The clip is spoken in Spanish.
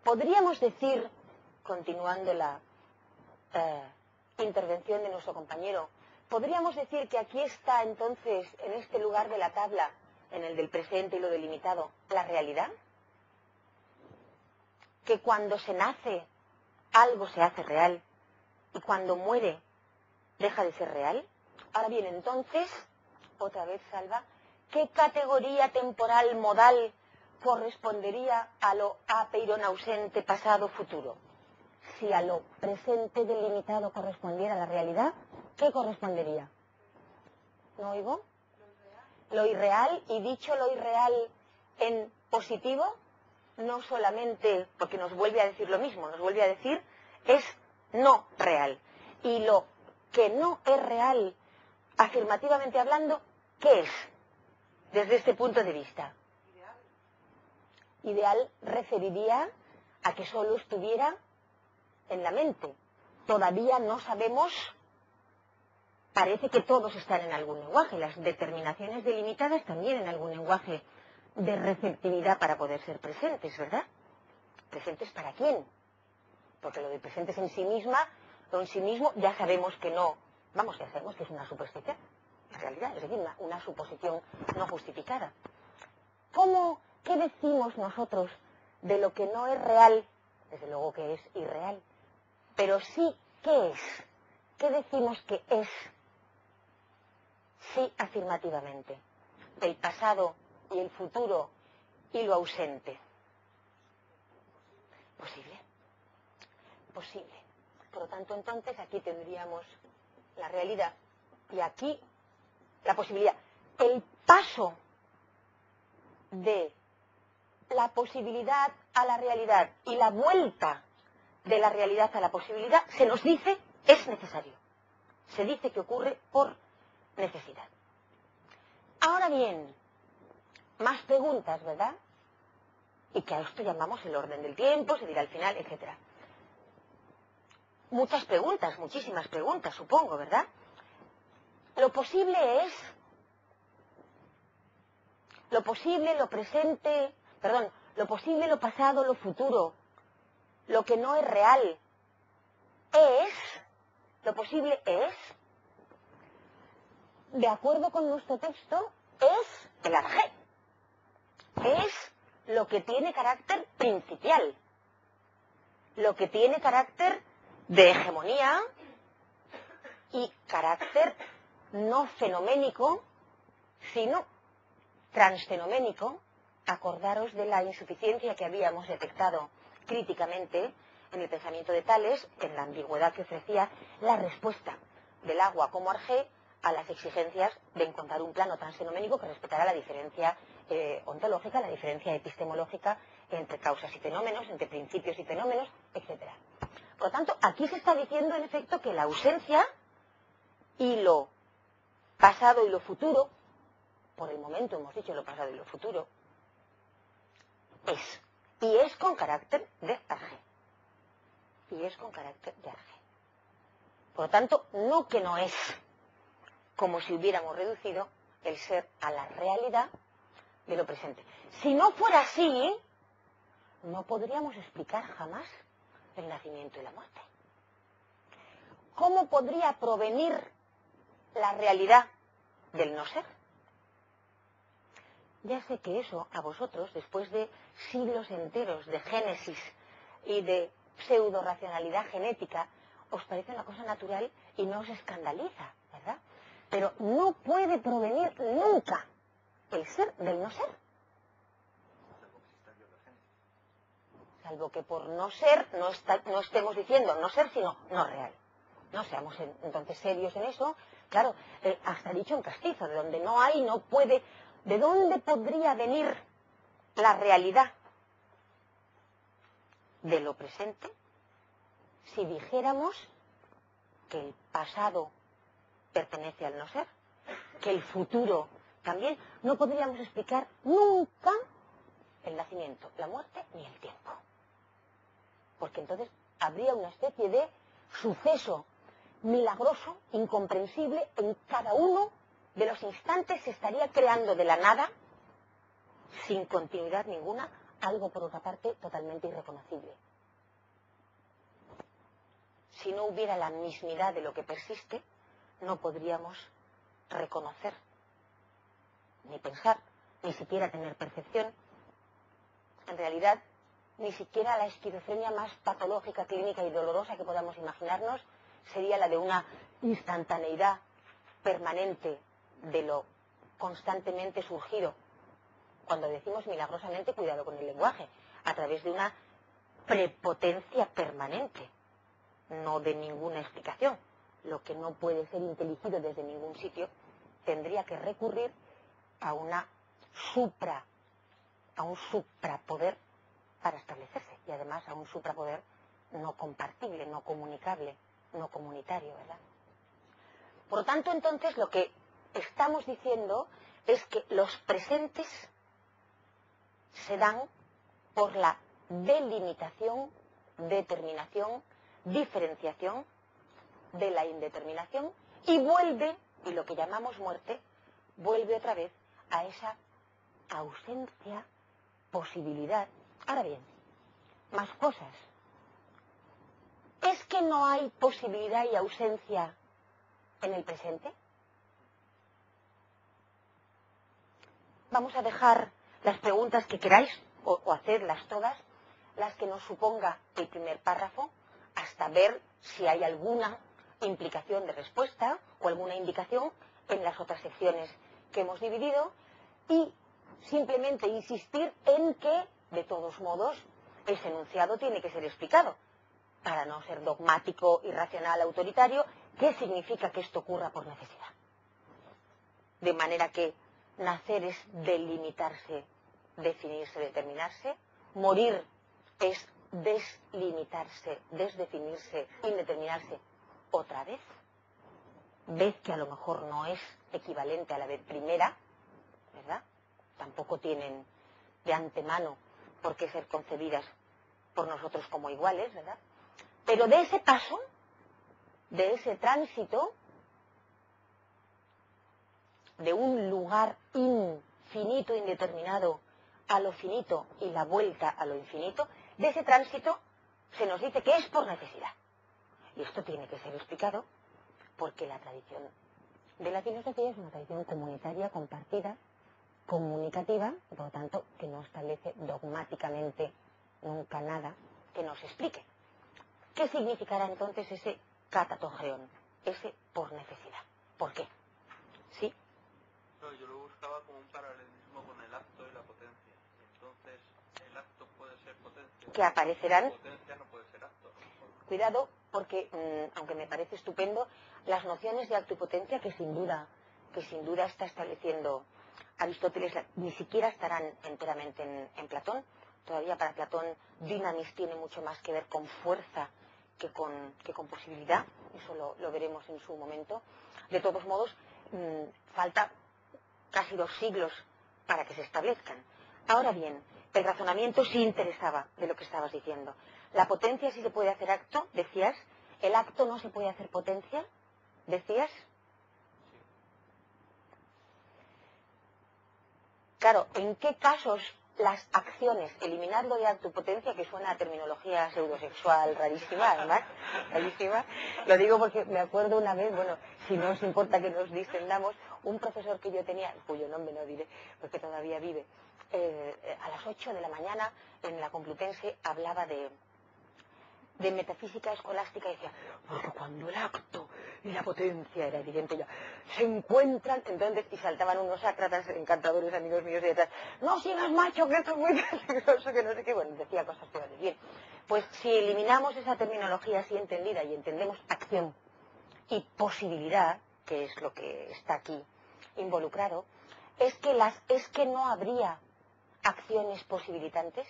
Podríamos decir, continuando la intervención de nuestro compañero, podríamos decir que aquí está entonces, en este lugar de la tabla, en el del presente y lo delimitado, la realidad. Que cuando se nace, algo se hace real, y cuando muere, deja de ser real. Ahora bien, entonces, otra vez, Salva, ¿qué categoría temporal modal correspondería a lo apeirón ausente pasado futuro? Si a lo presente delimitado correspondiera a la realidad, ¿qué correspondería? ¿No oigo? Lo irreal, y dicho lo irreal en positivo, no solamente, porque nos vuelve a decir lo mismo, nos vuelve a decir, es no real. Y lo que no es real, afirmativamente hablando, ¿qué es? Desde este punto de vista. Ideal referiría a que solo estuviera en la mente. Todavía no sabemos, parece que todos están en algún lenguaje, las determinaciones delimitadas también en algún lenguaje de receptividad para poder ser presentes, ¿verdad? ¿Presentes para quién? Porque lo de presentes en sí misma o en sí mismo ya sabemos que no, vamos, ya sabemos que es una suposición, en realidad, es decir, una suposición no justificada. ¿Qué decimos nosotros de lo que no es real? Desde luego que es irreal, pero sí, ¿qué es? ¿Qué decimos que es? Sí, afirmativamente. El pasado y el futuro y lo ausente. Posible. Posible. Por lo tanto, entonces, aquí tendríamos la realidad y aquí la posibilidad. El paso de la posibilidad a la realidad y la vuelta de la realidad a la posibilidad, se nos dice, es necesario. Se dice que ocurre por necesidad. Ahora bien, más preguntas, ¿verdad? Y que a esto llamamos el orden del tiempo, se dirá al final, etc. Muchas preguntas, muchísimas preguntas, supongo, ¿verdad? Lo posible es, lo posible, lo presente, perdón, lo posible, lo pasado, lo futuro, lo que no es real, es, lo posible es, de acuerdo con nuestro texto, es el arjé. Es lo que tiene carácter principial, lo que tiene carácter de hegemonía y carácter no fenoménico, sino transfenoménico. Acordaros de la insuficiencia que habíamos detectado críticamente en el pensamiento de Tales, en la ambigüedad que ofrecía la respuesta del agua como arjé a las exigencias de encontrar un plano transfenoménico que respetara la diferencia ontológica, la diferencia epistemológica entre causas y fenómenos, entre principios y fenómenos, etc. Por lo tanto, aquí se está diciendo en efecto que la ausencia y lo pasado y lo futuro, por el momento hemos dicho lo pasado y lo futuro, es, y es con carácter de arjé. Y es con carácter de arjé. Por lo tanto, no que no es, como si hubiéramos reducido el ser a la realidad de lo presente. Si no fuera así, no podríamos explicar jamás el nacimiento y la muerte. ¿Cómo podría provenir la realidad del no ser? Ya sé que eso a vosotros, después de siglos enteros de génesis y de pseudo-racionalidad genética, os parece una cosa natural y no os escandaliza, ¿verdad? Pero no puede provenir nunca el ser del no ser. Salvo que por no ser no estemos diciendo no ser, sino no real. No seamos entonces serios en eso. Claro, hasta dicho en castizo, de donde no hay, no puede. ¿De dónde podría venir la realidad de lo presente si dijéramos que el pasado pertenece al no ser, que el futuro también? No podríamos explicar nunca el nacimiento, la muerte ni el tiempo. Porque entonces habría una especie de suceso milagroso, incomprensible, en cada uno de los instantes se estaría creando de la nada, sin continuidad ninguna, algo, por otra parte, totalmente irreconocible. Si no hubiera la mismidad de lo que persiste, no podríamos reconocer, ni pensar, ni siquiera tener percepción. En realidad, ni siquiera la esquizofrenia más patológica, clínica y dolorosa que podamos imaginarnos sería la de una instantaneidad permanente de lo constantemente surgido. Cuando decimos milagrosamente, cuidado con el lenguaje, a través de una prepotencia permanente, no de ninguna explicación. Lo que no puede ser inteligido desde ningún sitio tendría que recurrir a un suprapoder para establecerse, y además a un suprapoder no compartible, no comunicable, no comunitario, ¿verdad? Por lo tanto, entonces, lo que estamos diciendo es que los presentes se dan por la delimitación, determinación, diferenciación de la indeterminación, y vuelve, y lo que llamamos muerte, vuelve otra vez a esa ausencia, posibilidad. Ahora bien, más cosas. ¿Es que no hay posibilidad y ausencia en el presente? Vamos a dejar las preguntas que queráis, o hacerlas todas, las que nos suponga el primer párrafo, hasta ver si hay alguna implicación de respuesta o alguna indicación en las otras secciones que hemos dividido, y simplemente insistir en que, de todos modos, ese enunciado tiene que ser explicado, para no ser dogmático, irracional, autoritario. ¿Qué significa que esto ocurra por necesidad? De manera que nacer es delimitarse, definirse, determinarse. Morir es deslimitarse, desdefinirse, indeterminarse otra vez. Vez que a lo mejor no es equivalente a la vez primera, ¿verdad? Tampoco tienen de antemano por qué ser concebidas por nosotros como iguales, ¿verdad? Pero de ese paso, de ese tránsito, de un lugar infinito, indeterminado, a lo finito y la vuelta a lo infinito, de ese tránsito se nos dice que es por necesidad. Y esto tiene que ser explicado porque la tradición de la filosofía es una tradición comunitaria, compartida, comunicativa, y por lo tanto que no establece dogmáticamente nunca nada que nos explique. ¿Qué significará entonces ese catatogreón, ese por necesidad? ¿Por qué? ¿Sí? No, yo lo buscaba como un paralelismo con el acto y la potencia. Entonces, el acto puede ser potencia. Que aparecerán. La potencia no puede ser acto. Cuidado, porque, aunque me parece estupendo, las nociones de acto y potencia que sin duda está estableciendo Aristóteles, ni siquiera estarán enteramente en Platón. Todavía para Platón, dynamis tiene mucho más que ver con fuerza que con posibilidad. Eso lo veremos en su momento. De todos modos, falta casi 2 siglos para que se establezcan. Ahora bien, el razonamiento sí interesaba de lo que estabas diciendo. La potencia sí se puede hacer acto, decías. El acto no se puede hacer potencia, decías. Claro, ¿en qué casos las acciones, eliminando de acto potencia, que suena a terminología pseudosexual rarísima, además, rarísima? Lo digo porque me acuerdo una vez, bueno, si no os importa que nos distendamos, un profesor que yo tenía, cuyo nombre no diré, porque todavía vive, a las 8 de la mañana en la Complutense hablaba de metafísica escolástica, y decía, porque cuando el acto y la potencia, era evidente ya, se encuentran, entonces, y saltaban unos sácratas encantadores, amigos míos, y detrás, no sigas, macho, que esto es muy peligroso, que no sé qué, bueno, decía cosas peores. Bien, pues si eliminamos esa terminología así entendida y entendemos acción y posibilidad, que es lo que está aquí involucrado, es que no habría acciones posibilitantes.